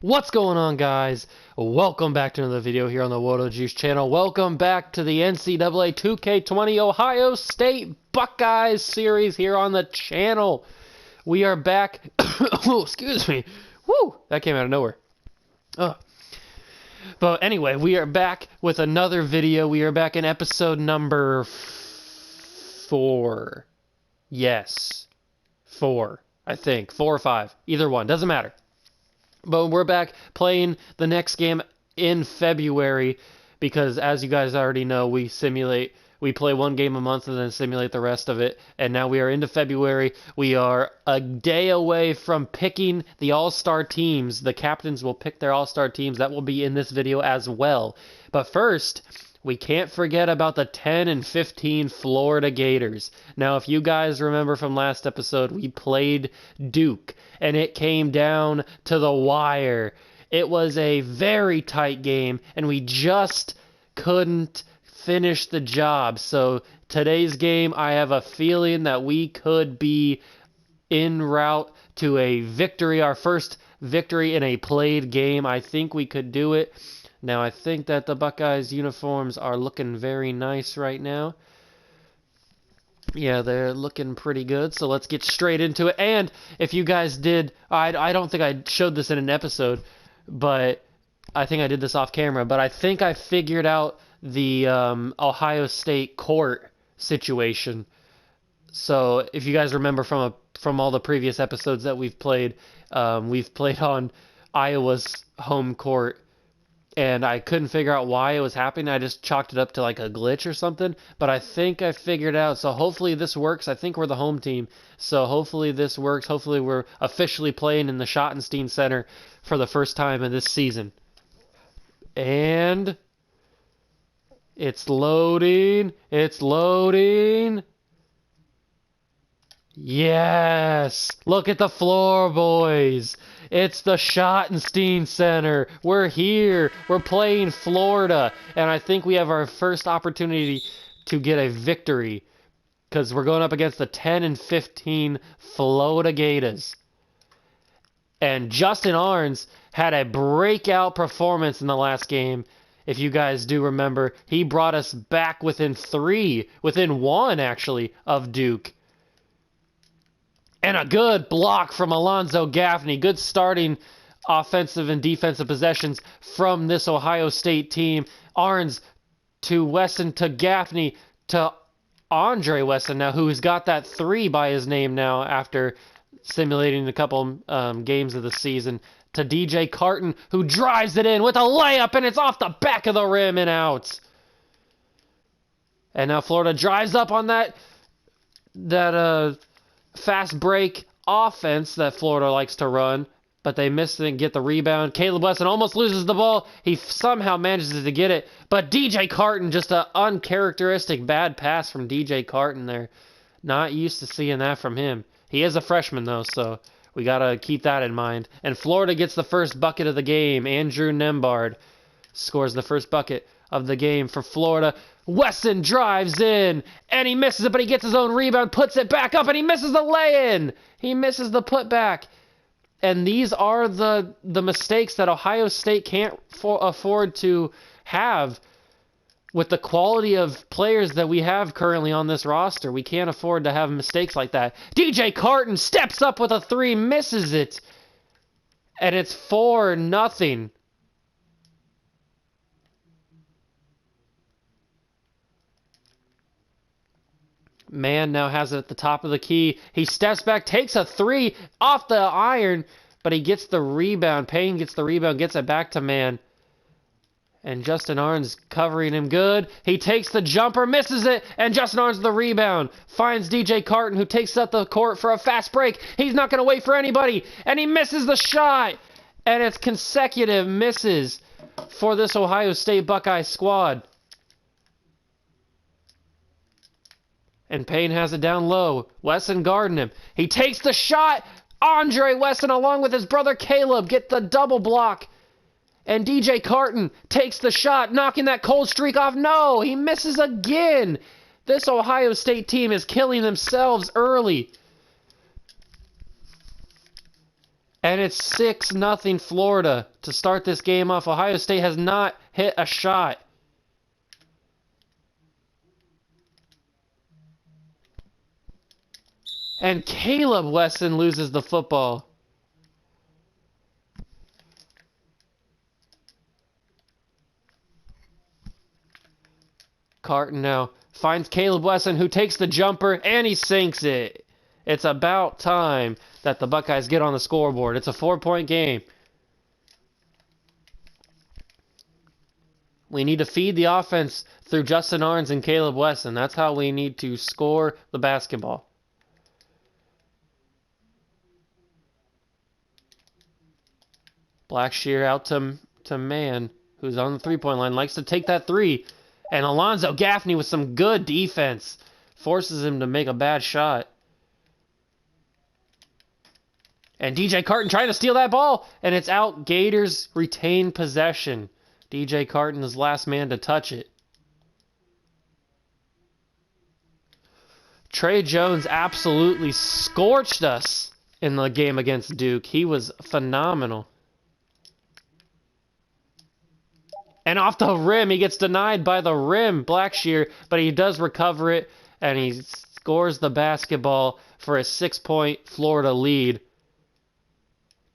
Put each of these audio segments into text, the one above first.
What's going on, guys? Welcome back to another video here on the Wodo Juice channel. Welcome back to the NCAA 2K20 Ohio State Buckeyes series here on the channel. We are back. Oh, excuse me. Woo! That came out of nowhere. But anyway, we are back with another video. We are back in episode number 4. Yes. 4. I think. 4 or 5. Either one. Doesn't matter. But we're back playing the next game in February because, as you guys already know, we play one game a month and then simulate the rest of it. And now we are into February. We are a day away from picking the all-star teams. The captains will pick their all-star teams. That will be in this video as well. But first, we can't forget about the 10 and 15 Florida Gators. Now, if you guys remember from last episode, we played Duke, and it came down to the wire. It was a very tight game, and we just couldn't finish the job. So today's game, I have a feeling that we could be en route to a victory, our first victory in a played game. I think we could do it. Now, I think that the Buckeyes uniforms are looking very nice right now. Yeah, they're looking pretty good, so let's get straight into it. And if you guys did, I don't think I showed this in an episode, but I think I did this off camera, but I think I figured out the Ohio State court situation. So if you guys remember from all the previous episodes that we've played on Iowa's home court, and I couldn't figure out why it was happening. I just chalked it up to like a glitch or something. But I think I figured it out. So hopefully this works. I think we're the home team. So hopefully this works. Hopefully we're officially playing in the Schottenstein Center for the first time in this season. And it's loading. It's loading. Yes! Look at the floor, boys! It's the Schottenstein Center. We're here. We're playing Florida. And I think we have our first opportunity to get a victory because we're going up against the 10 and 15 Florida Gators. And Justin Arns had a breakout performance in the last game. If you guys do remember, he brought us back within 1 actually, of Duke. And a good block from Alonzo Gaffney. Good starting offensive and defensive possessions from this Ohio State team. Arns to Wesson to Gaffney to Andre Wesson now, who's got that 3 by his name now after simulating a couple games of the season. To DJ Carton, who drives it in with a layup, and it's off the back of the rim and out. And now Florida drives up on that fast break offense that Florida likes to run, but they missed it and get the rebound. Caleb Wesson almost loses the ball. He somehow manages to get it, but DJ Carton, just an uncharacteristic bad pass from DJ Carton there. Not used to seeing that from him. He is a freshman, though, so we got to keep that in mind. And Florida gets the first bucket of the game. Andrew Nembhard scores the first bucket of the game for Florida. Wesson drives in, and he misses it, but he gets his own rebound, puts it back up, and he misses the lay-in. He misses the putback. And these are the mistakes that Ohio State can't afford to have with the quality of players that we have currently on this roster. We can't afford to have mistakes like that. DJ Carton steps up with a 3, misses it, and it's 4-0. Man now has it at the top of the key. He steps back, takes a 3 off the iron, but he gets the rebound. Payne gets the rebound, gets it back to Man. And Justin Arns covering him good. He takes the jumper, misses it, and Justin Arns the rebound. Finds DJ Carton, who takes up the court for a fast break. He's not going to wait for anybody, and he misses the shot. And it's consecutive misses for this Ohio State Buckeye squad. And Payne has it down low. Wesson guarding him. He takes the shot. Andre Wesson, along with his brother Caleb, get the double block. And DJ Carton takes the shot, knocking that cold streak off. No, he misses again. This Ohio State team is killing themselves early. And it's 6-0 Florida to start this game off. Ohio State has not hit a shot. And Caleb Wesson loses the football. Carton now finds Caleb Wesson, who takes the jumper, and he sinks it. It's about time that the Buckeyes get on the scoreboard. It's a 4-point game. We need to feed the offense through Justin Arns and Caleb Wesson. That's how we need to score the basketball. Blackshear out to Man, who's on the three-point line, likes to take that three. And Alonzo Gaffney with some good defense forces him to make a bad shot. And DJ Carton trying to steal that ball, and it's out. Gators retain possession. DJ Carton is last man to touch it. Trey Jones absolutely scorched us in the game against Duke. He was phenomenal. And off the rim, he gets denied by the rim, Blackshear, but he does recover it, and he scores the basketball for a 6-point Florida lead.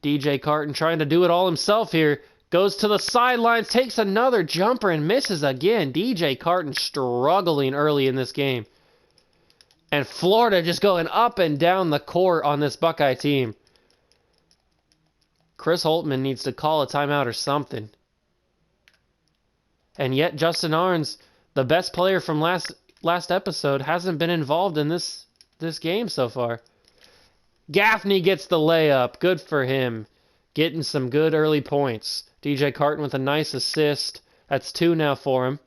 DJ Carton trying to do it all himself here. Goes to the sidelines, takes another jumper, and misses again. DJ Carton struggling early in this game. And Florida just going up and down the court on this Buckeye team. Chris Holtman needs to call a timeout or something. And yet Justin Arns, the best player from last episode, hasn't been involved in this game so far. Gaffney gets the layup. Good for him. Getting some good early points. DJ Carton with a nice assist. That's 2 now for him.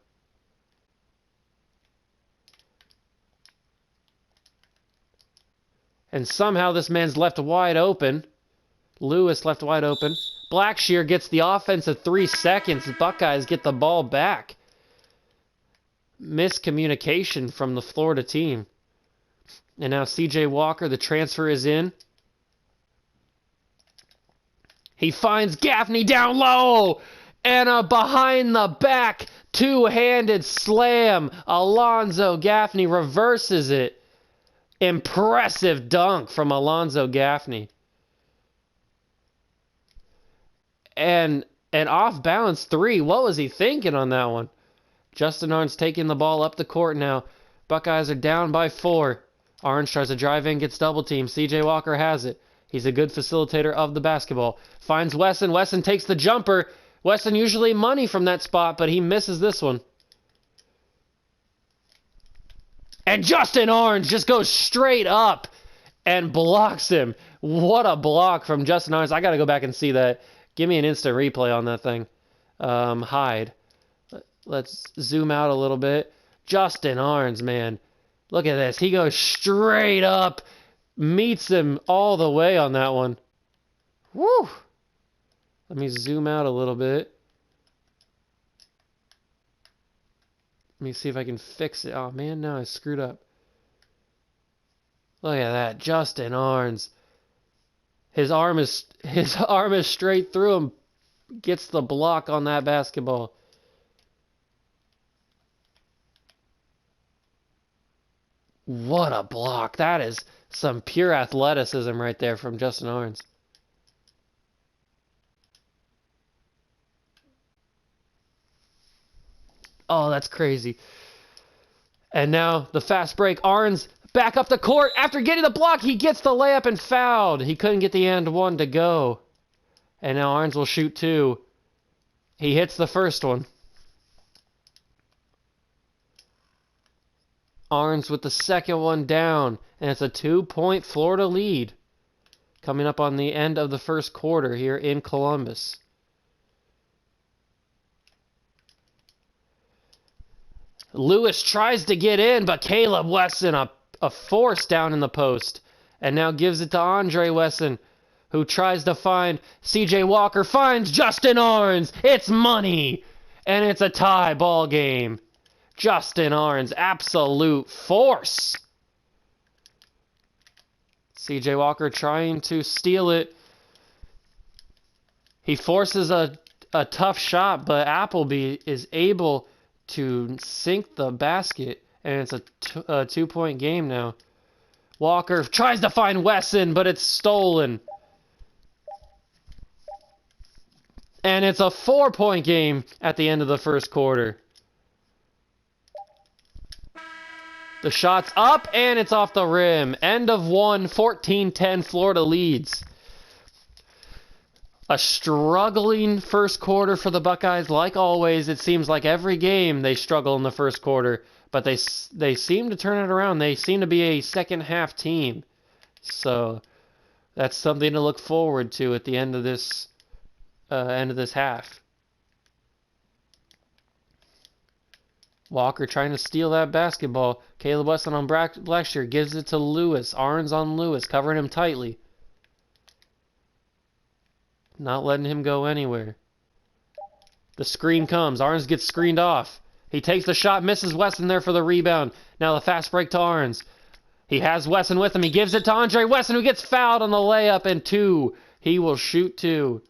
And somehow this man's left wide open. Lewis left wide open. Blackshear gets the offensive 3 seconds. The Buckeyes get the ball back. Miscommunication from the Florida team. And now CJ Walker, the transfer, is in. He finds Gaffney down low. And a behind the back 2-handed slam. Alonzo Gaffney reverses it. Impressive dunk from Alonzo Gaffney. And an off-balance 3. What was he thinking on that one? Justin Arns taking the ball up the court now. Buckeyes are down by 4. Arns tries to drive in, gets double-teamed. CJ Walker has it. He's a good facilitator of the basketball. Finds Wesson. Wesson takes the jumper. Wesson usually money from that spot, but he misses this one. And Justin Arns just goes straight up and blocks him. What a block from Justin Arns. I got to go back and see that. Give me an instant replay on that thing. Hide. Let's zoom out a little bit. Justin Arns, man. Look at this. He goes straight up. Meets him all the way on that one. Woo! Let me zoom out a little bit. Let me see if I can fix it. Oh, man, no, I screwed up. Look at that. Justin Arns. His arm is straight through him. Gets the block on that basketball. What a block. That is some pure athleticism right there from Justin Arns. Oh, that's crazy. And now the fast break. Arns back up the court. After getting the block, he gets the layup and fouled. He couldn't get the and one to go. And now Arns will shoot 2. He hits the first one. Arns with the second one down. And it's a 2-point Florida lead. Coming up on the end of the first quarter here in Columbus. Lewis tries to get in, but Caleb Wesson, a force down in the post. And now gives it to Andre Wesson, who tries to find CJ Walker, finds Justin Arns. It's money. And it's a tie ball game. Justin Arns, absolute force. CJ Walker trying to steal it. He forces a tough shot, but Appleby is able to sink the basket, and it's a 2-point game now. Walker tries to find Wesson, but it's stolen. And it's a 4-point game at the end of the first quarter. The shot's up, and it's off the rim. End of one, 14-10, Florida leads. A struggling first quarter for the Buckeyes. Like always, it seems like every game they struggle in the first quarter, but they seem to turn it around. They seem to be a second-half team. So that's something to look forward to at the end of this half. Walker trying to steal that basketball. Caleb Wesson on Blackshear gives it to Lewis. Arns on Lewis, covering him tightly. Not letting him go anywhere. The screen comes. Arns gets screened off. He takes the shot, misses Wesson there for the rebound. Now the fast break to Arns. He has Wesson with him. He gives it to Andre Wesson, who gets fouled on the layup, and 2. He will shoot 2.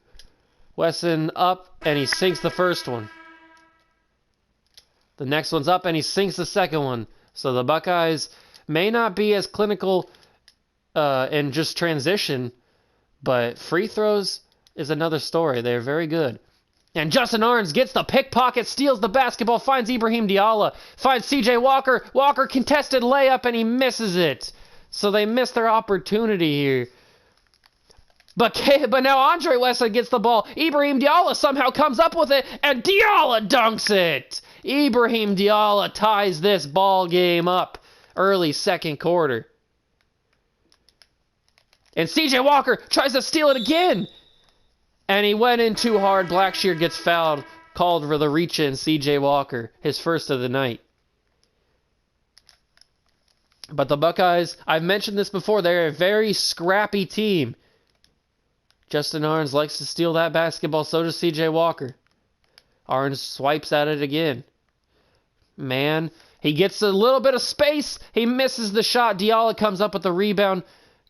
Wesson up, and he sinks the first one. The next one's up, and he sinks the second one. So the Buckeyes may not be as clinical in just transition, but free throws is another story. They're very good. And Justin Arns gets the pickpocket, steals the basketball, finds Ibrahim Diallo, finds CJ Walker. Walker contested layup, and he misses it. So they miss their opportunity here. But now Andre Wesson gets the ball. Ibrahim Diallo somehow comes up with it, and Diallo dunks it. Ibrahim Diallo ties this ball game up early second quarter. And CJ Walker tries to steal it again. And he went in too hard. Blackshear gets fouled, called for the reach-in. CJ Walker, his first of the night. But the Buckeyes, I've mentioned this before, they're a very scrappy team. Justin Arns likes to steal that basketball, so does CJ Walker. Arns swipes at it again. Man, he gets a little bit of space. He misses the shot. Diallo comes up with the rebound,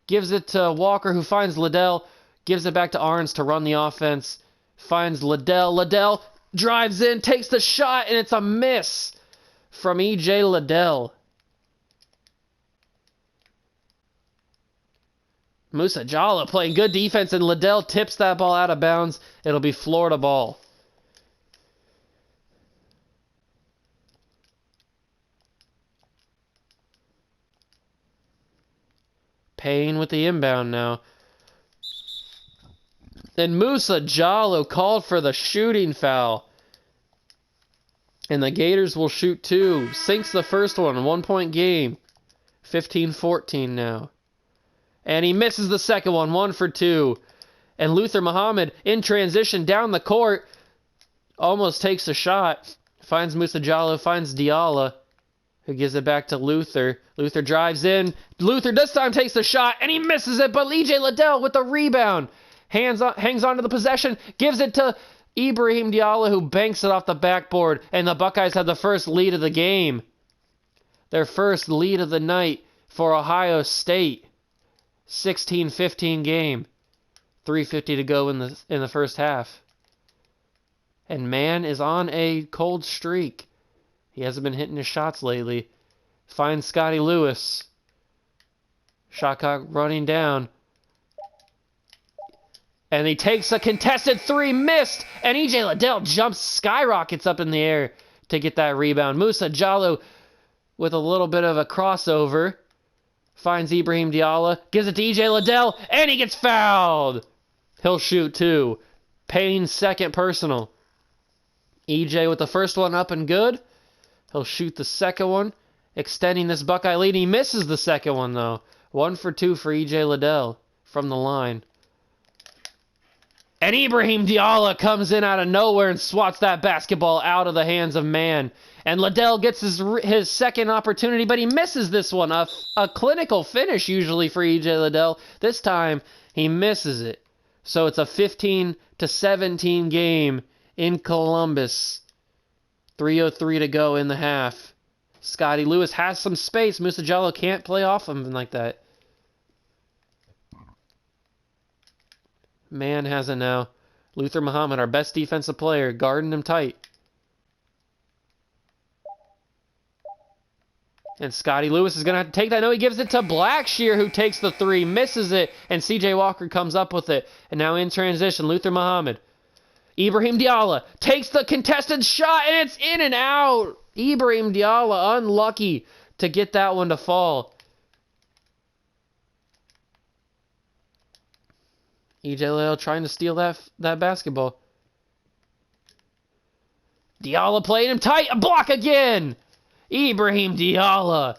gives it to Walker, who finds Liddell, gives it back to Arns to run the offense, finds Liddell. Liddell drives in, takes the shot, and it's a miss from E.J. Liddell. Musa Jallow playing good defense, and Liddell tips that ball out of bounds. It'll be Florida ball. Payne with the inbound now. And Musa Jallow called for the shooting foul. And the Gators will shoot 2. Sinks the first one, 1-point game. 15-14 now. And he misses the second one, 1 for 2. And Luther Muhammad, in transition down the court, almost takes a shot. Finds Musa Jallow, finds Diallo, who gives it back to Luther. Luther drives in. Luther this time takes the shot, and he misses it. But E.J. Liddell with the rebound. Hangs on to the possession, gives it to Ibrahim Diallo, who banks it off the backboard. And the Buckeyes have the first lead of the game. Their first lead of the night for Ohio State. 16-15 game. 3:50 to go in the first half. And man is on a cold streak. He hasn't been hitting his shots lately. Finds Scotty Lewis. Shot clock running down. And he takes a contested 3, missed. And E.J. Liddell skyrockets up in the air to get that rebound. Musa Jallow with a little bit of a crossover. Finds Ibrahim Diallo, gives it to E.J. Liddell, and he gets fouled. He'll shoot 2. Payne's second personal. E.J. with the first one up and good. He'll shoot the second one, extending this Buckeye lead. He misses the second one, though. 1 for 2 for E.J. Liddell from the line. And Ibrahim Diallo comes in out of nowhere and swats that basketball out of the hands of man. And Liddell gets his second opportunity, but he misses this one. A clinical finish usually for E.J. Liddell. This time, he misses it. So it's a 15-17 game in Columbus. 3:03 to go in the half. Scotty Lewis has some space. Musa Jallow can't play off him like that. Man has it now. Luther Muhammad, our best defensive player, guarding him tight. And Scotty Lewis is going to have to take that. No, he gives it to Blackshear, who takes the three, misses it, and C.J. Walker comes up with it. And now in transition, Luther Muhammad. Ibrahim Diallo takes the contested shot, and it's in and out. Ibrahim Diallo unlucky to get that one to fall. E.J. Liddell trying to steal that basketball. Diallo playing him tight. A block again. Ibrahim Diallo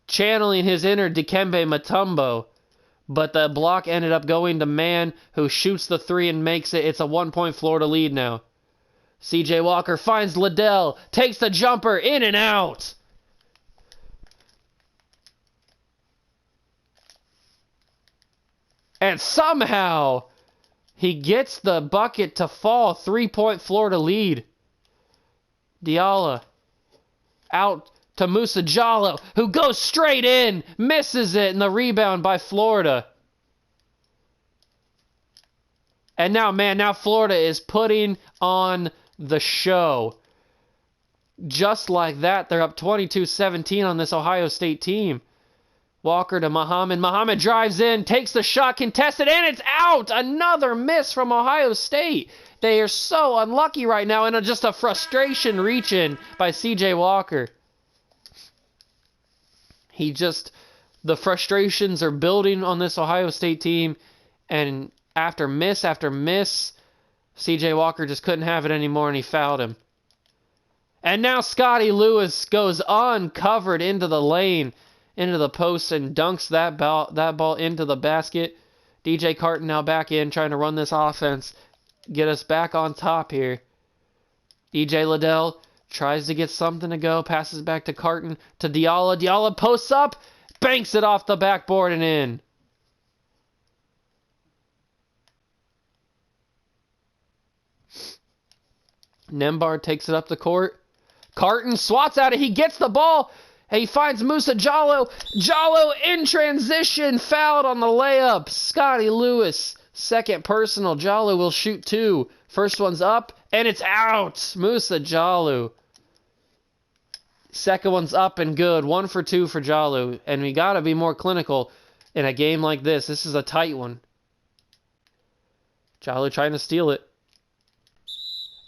channeling his inner Dikembe Mutombo. But the block ended up going to Mann, who shoots the three and makes it. It's a 1-point Florida lead now. C.J. Walker finds Liddell. Takes the jumper. In and out. And somehow he gets the bucket to fall. 3-point Florida lead. Diallo out to Musa Jallow, who goes straight in, misses it, and the rebound by Florida. And now Florida is putting on the show. Just like that, they're up 22-17 on this Ohio State team. Walker to Muhammad. Muhammad drives in, takes the shot, contested, and it's out! Another miss from Ohio State. They are so unlucky right now, and just a frustration reach-in by C.J. Walker. The frustrations are building on this Ohio State team, and after miss, C.J. Walker just couldn't have it anymore, and he fouled him. And now Scotty Lewis goes uncovered into the lane, into the post, and dunks that ball into the basket. DJ Carton now back in, trying to run this offense, get us back on top here. E.J. Liddell tries to get something to go, passes back to Carton, to Diallo. Diallo posts up, banks it off the backboard and in. Nembhard takes it up the court. Carton swats at it. He gets the ball. And he finds Musa Jallow. Jallow in transition. Fouled on the layup. Scotty Lewis. Second personal. Jallow will shoot two. First one's up. And it's out. Musa Jallow. Second one's up and good. 1 for 2 for Jallow. And we got to be more clinical in a game like this. This is a tight one. Jallow trying to steal it.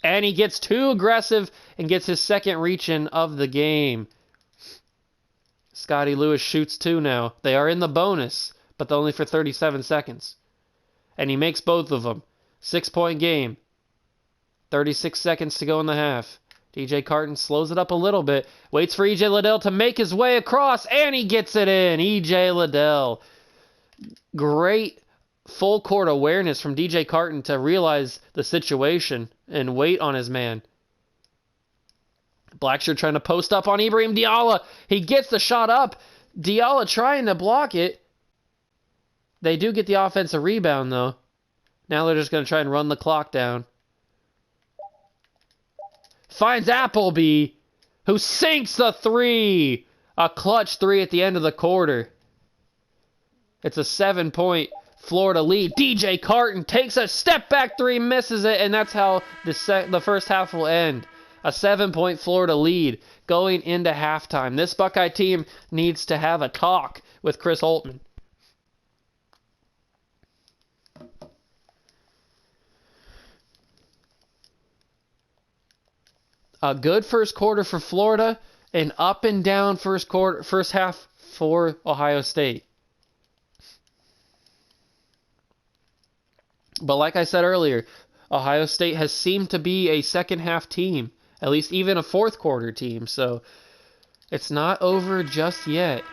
And he gets too aggressive and gets his second reach-in of the game. Scotty Lewis shoots two now. They are in the bonus, but only for 37 seconds. And he makes both of them. 6-point game. 36 seconds to go in the half. DJ Carton slows it up a little bit. Waits for E.J. Liddell to make his way across, and he gets it in. E.J. Liddell. Great full court awareness from DJ Carton to realize the situation and wait on his man. Blackshear trying to post up on Ibrahim Diallo. He gets the shot up. Diallo trying to block it. They do get the offensive rebound, though. Now they're just going to try and run the clock down. Finds Appleby, who sinks the three. A clutch three at the end of the quarter. It's a 7-point Florida lead. DJ Carton takes a step back three, misses it, and that's how the first half will end. A 7-point Florida lead going into halftime. This Buckeye team needs to have a talk with Chris Holtmann. A good first quarter for Florida, an up and down first half for Ohio State. But like I said earlier, Ohio State has seemed to be a second half team, at least even a fourth quarter team, so it's not over just yet.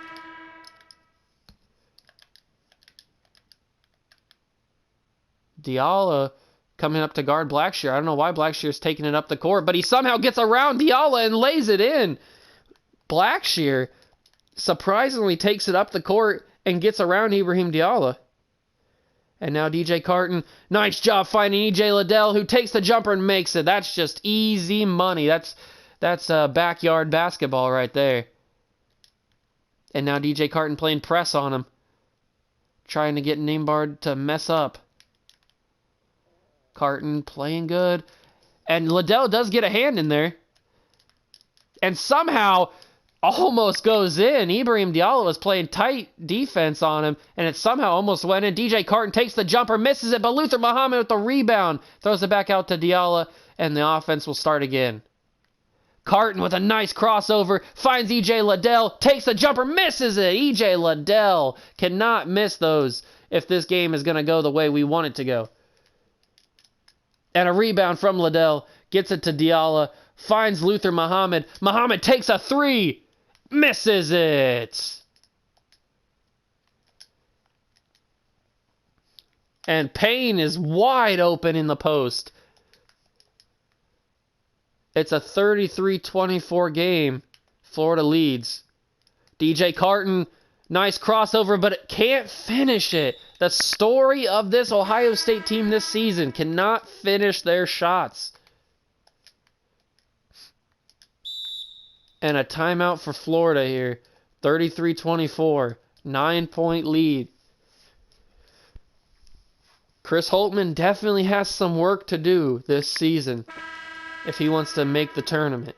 Diallo coming up to guard Blackshear. I don't know why Blackshear's taking it up the court, but he somehow gets around Diallo and lays it in. Blackshear surprisingly takes it up the court and gets around Ibrahim Diallo. And now DJ Carton, nice job finding E.J. Liddell, who takes the jumper and makes it. That's just easy money. That's backyard basketball right there. And now DJ Carton playing press on him. Trying to get Nembhard to mess up. Carton playing good. And Liddell does get a hand in there. And somehow almost goes in. Ibrahim Diallo was playing tight defense on him, and it somehow almost went in. DJ Carton takes the jumper, misses it, but Luther Muhammad with the rebound. Throws it back out to Diallo, and the offense will start again. Carton with a nice crossover, finds E.J. Liddell, takes the jumper, misses it. E.J. Liddell cannot miss those if this game is going to go the way we want it to go. And a rebound from Liddell, gets it to Diallo, finds Luther Muhammad. Muhammad takes a three, misses it. And Payne is wide open in the post. It's a 33-24 game. Florida leads. DJ Carton, nice crossover, but it can't finish it. The story of this Ohio State team this season cannot finish their shots. And a timeout for Florida here. 33-24. 9-point lead. Chris Holtmann definitely has some work to do this season if he wants to make the tournament.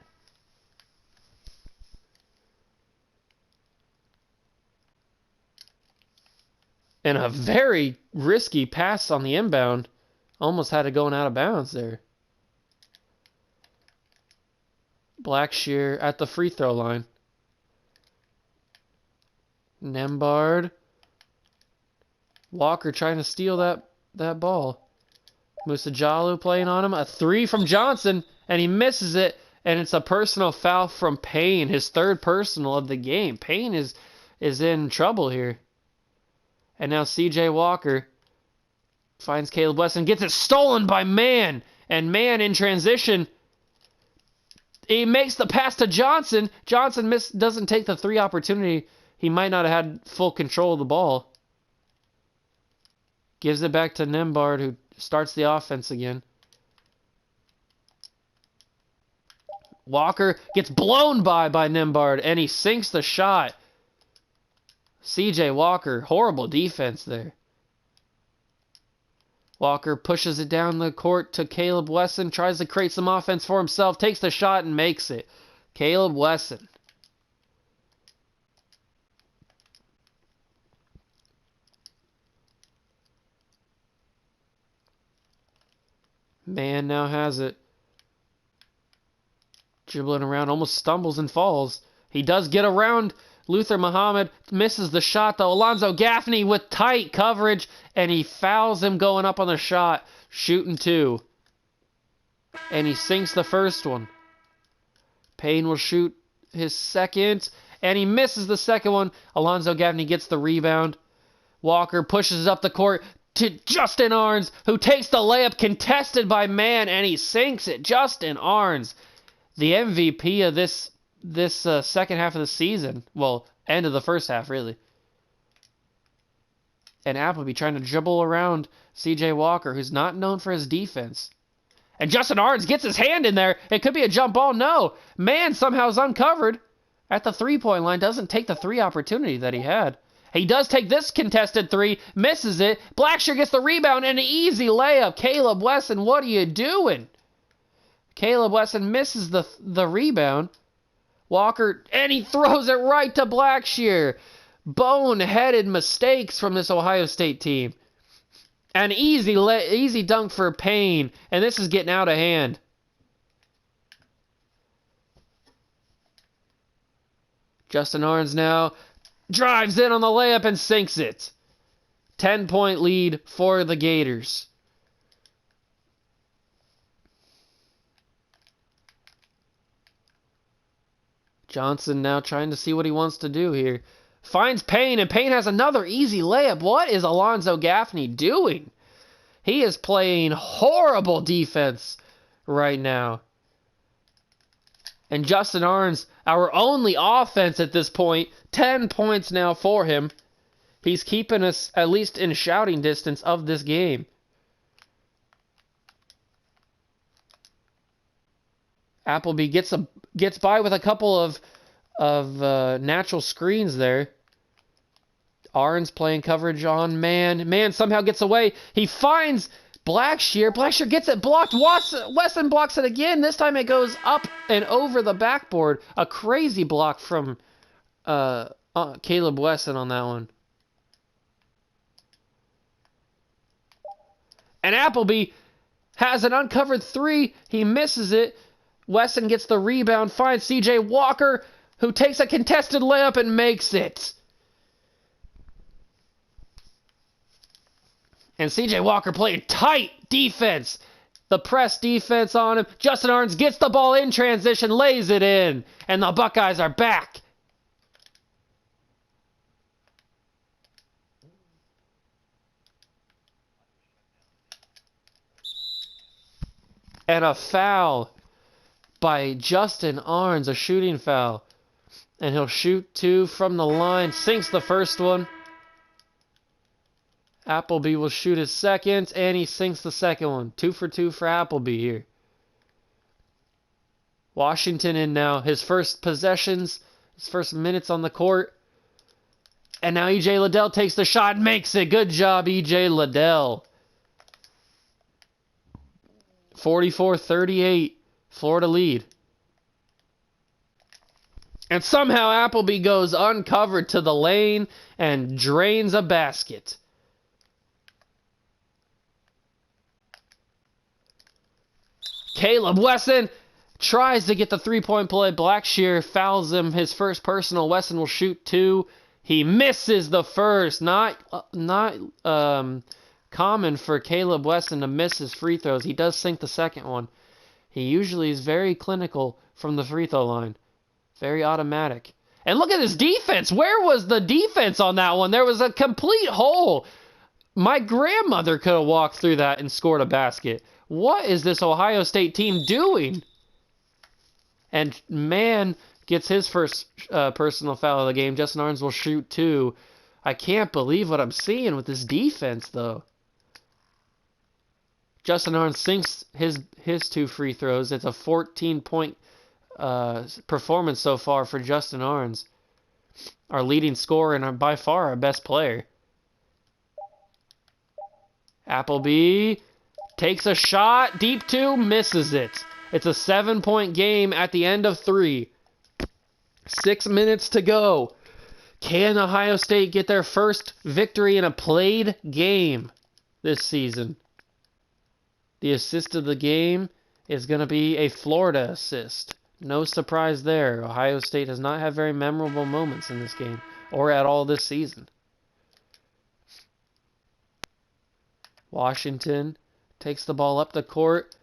And a very risky pass on the inbound. Almost had it going out of bounds there. Blackshear at the free throw line. Nembhard. Walker trying to steal that ball. Musajalu playing on him. A three from Johnson, and he misses it. And it's a personal foul from Payne, his third personal of the game. Payne is in trouble here. And now C.J. Walker finds Caleb Wesson, gets it stolen by Mann. And Mann in transition, he makes the pass to Johnson. Johnson doesn't take the three opportunity. He might not have had full control of the ball. Gives it back to Nembhard, who starts the offense again. Walker gets blown by Nembhard, and he sinks the shot. C.J. Walker, horrible defense there. Walker pushes it down the court to Caleb Wesson, tries to create some offense for himself, takes the shot and makes it. Caleb Wesson. Man now has it. Dribbling around, almost stumbles and falls. He does get around Luther Muhammad, misses the shot though. Alonzo Gaffney with tight coverage, and he fouls him going up on the shot. Shooting two. And he sinks the first one. Payne will shoot his second, and he misses the second one. Alonzo Gaffney gets the rebound. Walker pushes up the court to Justin Arns, who takes the layup contested by Mann, and he sinks it. Justin Arns, the MVP of this second half of the season. Well, end of the first half, really. And Appleby trying to dribble around C.J. Walker, who's not known for his defense. And Justin Arns gets his hand in there. It could be a jump ball. No. Mann somehow is uncovered at the three-point line. Doesn't take the three opportunity that he had. He does take this contested three. Misses it. Blackshear gets the rebound and an easy layup. Caleb Wesson, what are you doing? Caleb Wesson misses the rebound. Walker, and he throws it right to Blackshear. Boneheaded mistakes from this Ohio State team. An easy dunk for Payne, and this is getting out of hand. Justin Arns now drives in on the layup and sinks it. 10-point lead for the Gators. Johnson now trying to see what he wants to do here. Finds Payne, and Payne has another easy layup. What is Alonzo Gaffney doing? He is playing horrible defense right now. And Justin Arns, our only offense at this point, 10 points now for him. He's keeping us at least in shouting distance of this game. Appleby gets by with a couple of natural screens there. Arns playing coverage on Mann. Mann somehow gets away. He finds Blackshear gets it blocked. Wesson blocks it again. This time it goes up and over the backboard. A crazy block from Caleb Wesson on that one. And Appleby has an uncovered three. He misses it. Wesson gets the rebound, finds CJ Walker, who takes a contested layup and makes it. And CJ Walker played tight defense. The press defense on him. Justin Arns gets the ball in transition, lays it in. And the Buckeyes are back. And a foul by Justin Arns, a shooting foul. And he'll shoot two from the line. Sinks the first one. Appleby will shoot his second, and he sinks the second one. 2 for 2 for Appleby here. Washington in now. His first possessions, his first minutes on the court. And now E.J. Liddell takes the shot and makes it. Good job, E.J. Liddell. 44-38, Florida lead. And somehow Appleby goes uncovered to the lane and drains a basket. Caleb Wesson tries to get the three-point play. Blackshear fouls him. His first personal. Wesson will shoot two. He misses the first. Not common for Caleb Wesson to miss his free throws. He does sink the second one. He usually is very clinical from the free throw line. Very automatic. And look at his defense. Where was the defense on that one? There was a complete hole. My grandmother could have walked through that and scored a basket. What is this Ohio State team doing? And Mann gets his first personal foul of the game. Justin Arns will shoot two. I can't believe what I'm seeing with this defense, though. Justin Arns sinks his two free throws. It's a 14-point performance so far for Justin Arns, our leading scorer and by far our best player. Appleby takes a shot, deep two, misses it. It's a 7-point game at the end of 3. 6 minutes to go. Can Ohio State get their first victory in a played game this season? The assist of the game is going to be a Florida assist. No surprise there. Ohio State does not have very memorable moments in this game or at all this season. Washington takes the ball up the court,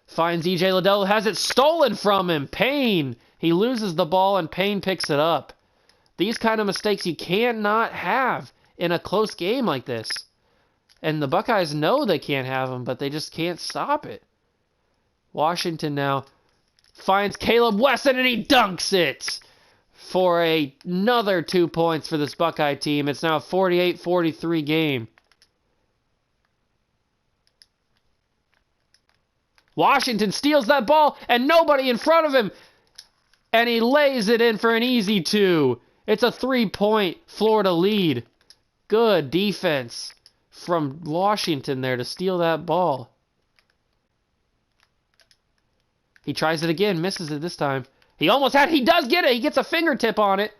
finds E.J. Liddell, has it stolen from him. Payne, he loses the ball and Payne picks it up. These kind of mistakes you cannot have in a close game like this. And the Buckeyes know they can't have them, but they just can't stop it. Washington now finds Caleb Wesson and he dunks it for another 2 points for this Buckeye team. It's now a 48-43 game. Washington steals that ball and nobody in front of him. And he lays it in for an easy 2. It's a 3-point Florida lead. Good defense from Washington there to steal that ball. He tries it again, misses it this time. He does get it. He gets a fingertip on it.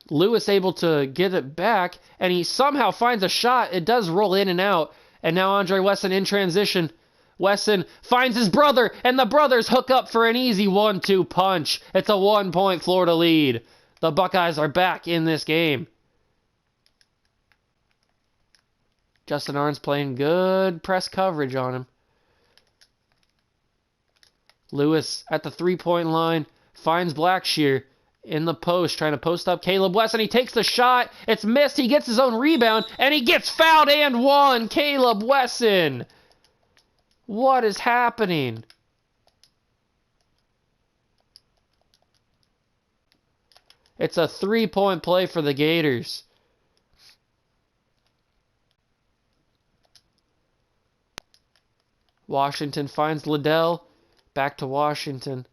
Lewis able to get it back, and he somehow finds a shot. It does roll in and out. And now Andre Wesson in transition. Wesson finds his brother, and the brothers hook up for an easy 1-2 punch. It's a 1-point Florida lead. The Buckeyes are back in this game. Justin Arns playing good press coverage on him. Lewis at the three-point line finds Blackshear in the post, trying to post up Caleb Wesson. He takes the shot. It's missed. He gets his own rebound, and he gets fouled and one. Caleb Wesson. What is happening? It's a 3-point play for the Gators. Washington finds Liddell. Back to Washington.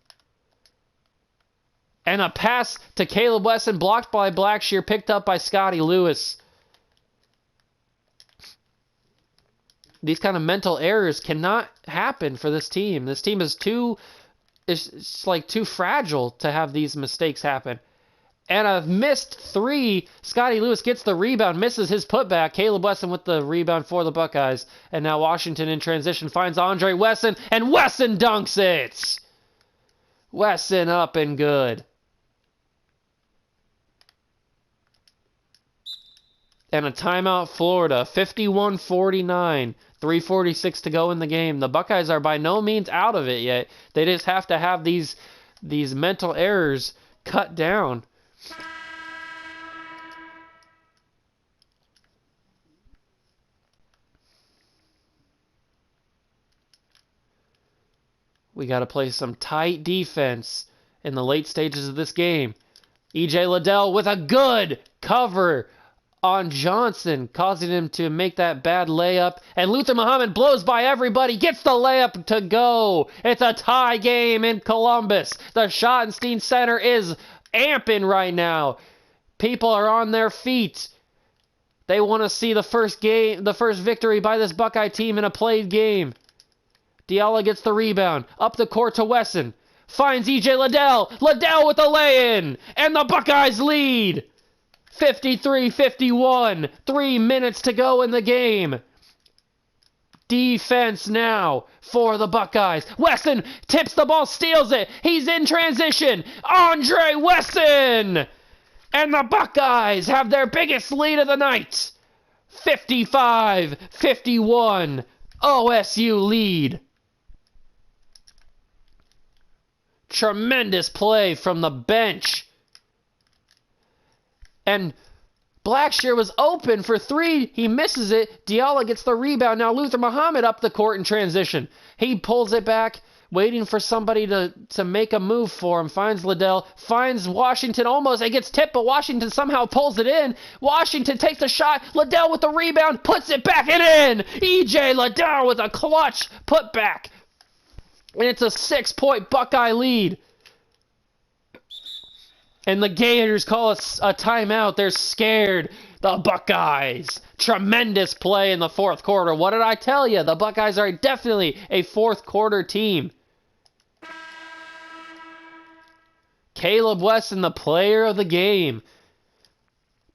And a pass to Caleb Wesson, blocked by Blackshear, picked up by Scotty Lewis. these kind of mental errors cannot happen for this team. This team is it's like too fragile to have these mistakes happen. And a missed three. Scotty Lewis gets the rebound, misses his putback. Caleb Wesson with the rebound for the Buckeyes. And now Washington in transition finds Andre Wesson, and Wesson dunks it. Wesson up and good. And a timeout, Florida. 51-49. 3:46 to go in the game. The Buckeyes are by no means out of it yet. They just have to have these mental errors cut down. We got to play some tight defense in the late stages of this game. E.J. Liddell with a good cover on Johnson, causing him to make that bad layup. And Luther Muhammad blows by everybody, gets the layup to go. It's a tie game in Columbus. The Schottenstein Center is amping right now. People are on their feet. They want to see the first victory by this Buckeye team in a played game. Diallo gets the rebound. Up the court to Wesson. Finds E.J. Liddell. Liddell with the lay-in. And the Buckeyes lead. 53-51. 3 minutes to go in the game. Defense now for the Buckeyes. Wesson tips the ball, steals it. He's in transition. Andre Wesson! And the Buckeyes have their biggest lead of the night. 55-51. OSU lead. Tremendous play from the bench. And Blackshear was open for three. He misses it. Diallo gets the rebound. Now Luther Muhammad up the court in transition. He pulls it back, waiting for somebody to make a move for him. Finds Liddell. Finds Washington almost. It gets tipped, but Washington somehow pulls it in. Washington takes the shot. Liddell with the rebound. Puts it back and in. E.J. Liddell with a clutch putback. And it's a 6-point Buckeye lead. And the Gators call us a timeout. They're scared. The Buckeyes. Tremendous play in the fourth quarter. What did I tell you? The Buckeyes are definitely a fourth quarter team. Caleb Wesson, the player of the game.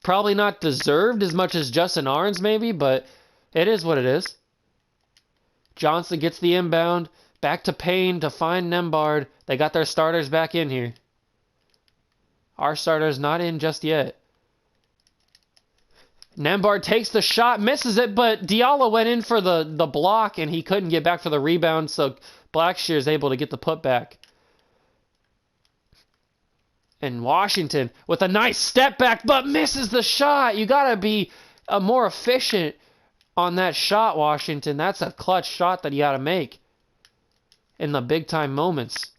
Probably not deserved as much as Justin Arns maybe, but it is what it is. Johnson gets the inbound. Back to Payne to find Nembhard. They got their starters back in here. Our starter's not in just yet. Nembhard takes the shot, misses it, but Diallo went in for the block, and he couldn't get back for the rebound, so Blackshear is able to get the putback. And Washington with a nice step back, but misses the shot. You got to be more efficient on that shot, Washington. That's a clutch shot that you got to make in the big-time moments.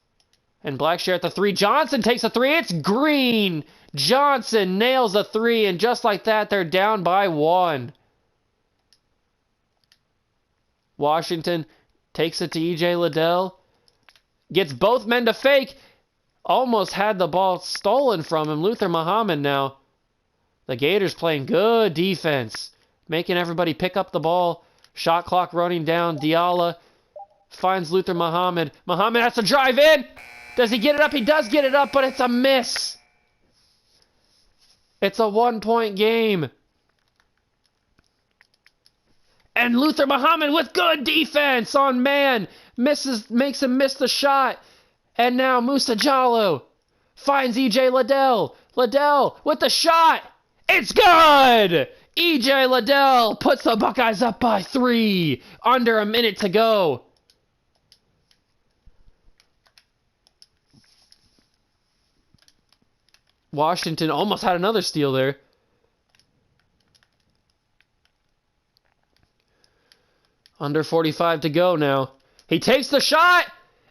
And Blackshear at the three. Johnson takes a three. It's green. Johnson nails a three, and just like that, they're down by 1. Washington takes it to E.J. Liddell. Gets both men to fake. Almost had the ball stolen from him. Luther Muhammad now. The Gators playing good defense. Making everybody pick up the ball. Shot clock running down. Diallo finds Luther Muhammad. Muhammad has to drive in. Does he get it up? He does get it up, but it's a miss. It's a 1-point game. And Luther Muhammad with good defense on man. Makes him miss the shot. And now Musa Jallow finds E.J. Liddell. Liddell with the shot. It's good! E.J. Liddell puts the Buckeyes up by 3. Under a minute to go. Washington almost had another steal there. Under 45 to go now. He takes the shot.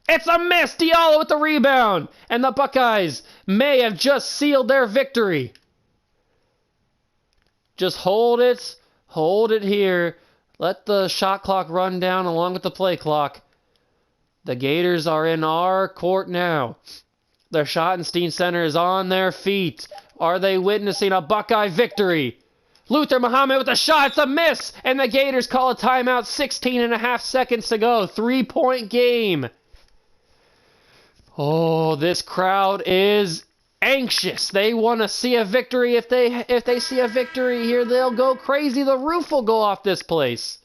It's a miss. Diallo with the rebound. And the Buckeyes may have just sealed their victory. Just hold it. Hold it here. Let the shot clock run down along with the play clock. The Gators are in our court now. The Schottenstein Center is on their feet. Are they witnessing a Buckeye victory? Luther Muhammad with a shot. It's a miss. And the Gators call a timeout. 16.5 seconds to go. 3-point game. Oh, this crowd is anxious. They want to see a victory. If they see a victory here, they'll go crazy. The roof will go off this place.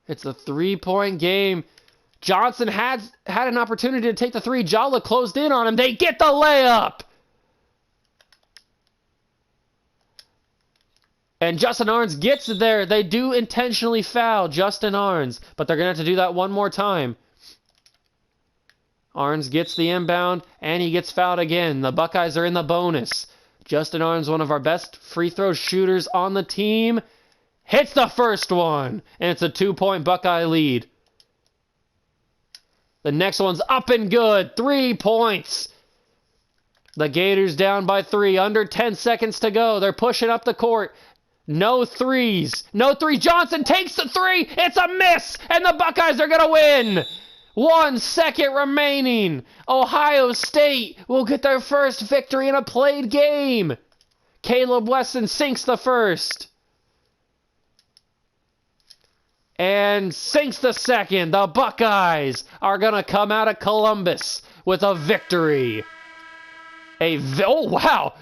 It's a 3-point game. Johnson had an opportunity to take the three. Jala closed in on him. They get the layup. And Justin Arns gets there. They do intentionally foul Justin Arns, but they're going to have to do that one more time. Arns gets the inbound, and he gets fouled again. The Buckeyes are in the bonus. Justin Arns, one of our best free throw shooters on the team, hits the first one, and it's a 2-point Buckeye lead. The next one's up and good. 3 points. The Gators down by 3. Under 10 seconds to go. They're pushing up the court. No threes. No three. Johnson takes the three. It's a miss. And the Buckeyes are going to win. 1 second remaining. Ohio State will get their first victory in a played game. Caleb Wesson sinks the first. And sinks the second. The Buckeyes are going to come out of Columbus with a victory. Oh, wow.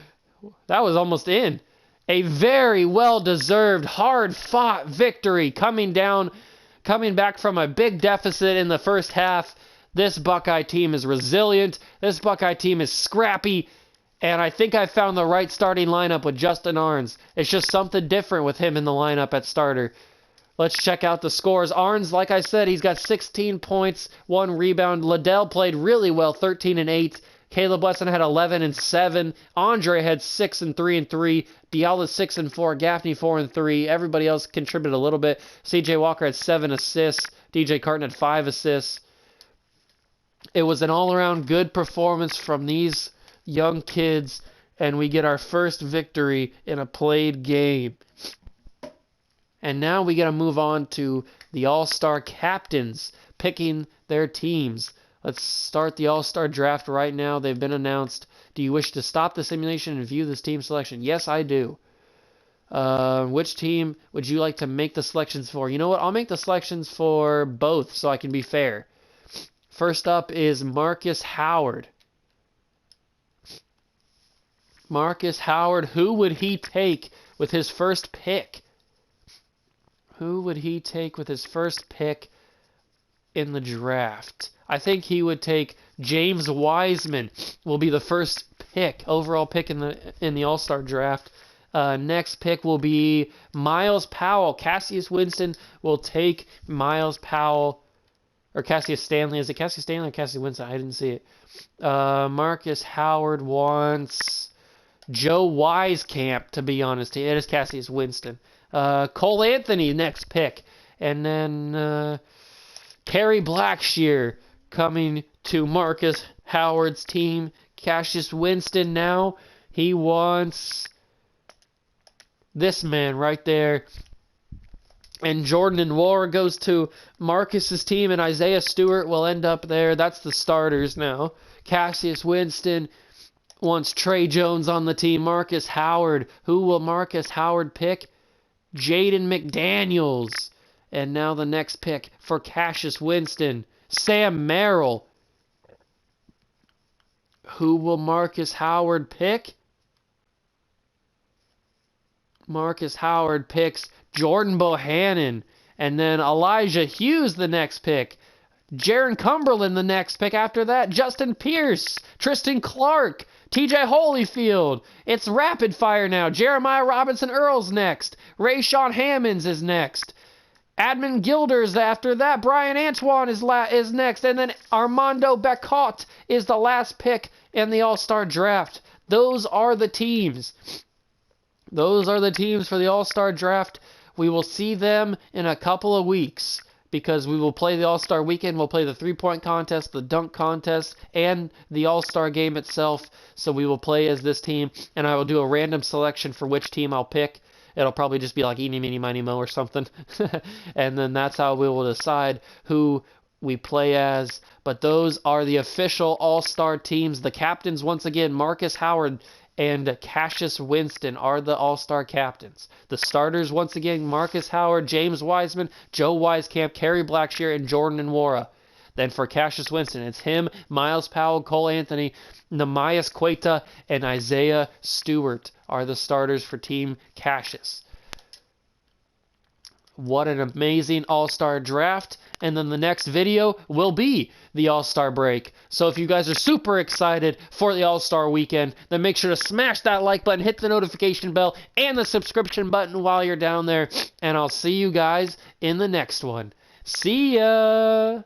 That was almost in. A very well-deserved, hard-fought victory coming back from a big deficit in the first half. This Buckeye team is resilient. This Buckeye team is scrappy. And I think I found the right starting lineup with Justin Arns. It's just something different with him in the lineup at starter. Let's check out the scores. Arns, like I said, he's got 16 points, 1 rebound. Liddell played really well, 13 and 8. Caleb Wesson had 11 and 7. Andre had 6 and 3 and 3. Diallo 6 and 4. Gaffney 4 and 3. Everybody else contributed a little bit. CJ Walker had 7 assists. DJ Carton had 5 assists. It was an all-around good performance from these young kids, and we get our first victory in a played game. And now we got to move on to the All-Star captains picking their teams. Let's start the All-Star draft right now. They've been announced. Do you wish to stop the simulation and view this team selection? Yes, I do. Which team would you like to make the selections for? You know what? I'll make the selections for both so I can be fair. First up is Marcus Howard. Marcus Howard, who would he take with his first pick? Who would he take with his first pick in the draft? I think he would take James Wiseman. Will be the first pick, overall pick in the All-Star draft. Next pick will be Miles Powell. Cassius Winston will take Miles Powell. Or Cassius Stanley. Is it Cassius Stanley or Cassius Winston? I didn't see it. Marcus Howard wants Joe Wieskamp, to be honest. It is Cassius Winston. Cole Anthony, next pick. And then Kerry Blackshear coming to Marcus Howard's team. Cassius Winston now. He wants this man right there. And Jordan Nwora goes to Marcus's team, and Isaiah Stewart will end up there. That's the starters now. Cassius Winston wants Trey Jones on the team. Marcus Howard. Who will Marcus Howard pick? Jaden McDaniels. And now the next pick for Cassius Winston. Sam Merrill. Who will Marcus Howard pick? Marcus Howard picks Jordan Bohannon. And then Elijah Hughes the next pick. Jaron Cumberland the next pick after that. Justin Pierce. Tristan Clark. TJ Holyfield. It's rapid fire now. Jeremiah Robinson Earl's next. Rayshawn Hammonds is next. Admon Gilders after that. Brian Antoine is next. And then Armando Beckott is the last pick in the All-Star draft. Those are the teams. Those are the teams for the All-Star draft. We will see them in a couple of weeks because we will play the All-Star weekend. We'll play the three-point contest, the dunk contest, and the All-Star game itself. So we will play as this team, and I will do a random selection for which team I'll pick. It'll probably just be like eeny, meeny, miny, mo or something. And then that's how we will decide who we play as. But those are the official All-Star teams. The captains, once again, Marcus Howard and Cassius Winston are the all-star captains. The starters, once again, Marcus Howard, James Wiseman, Joe Wieskamp, Kerry Blackshear, and Jordan Nwora. Then for Cassius Winston, it's him, Miles Powell, Cole Anthony, Namias Queta, and Isaiah Stewart are the starters for Team Cassius. What an amazing all-star draft. And then the next video will be the all-star break. So if you guys are super excited for the all-star weekend, then make sure to smash that like button, hit the notification bell, and the subscription button while you're down there. And I'll see you guys in the next one. See ya!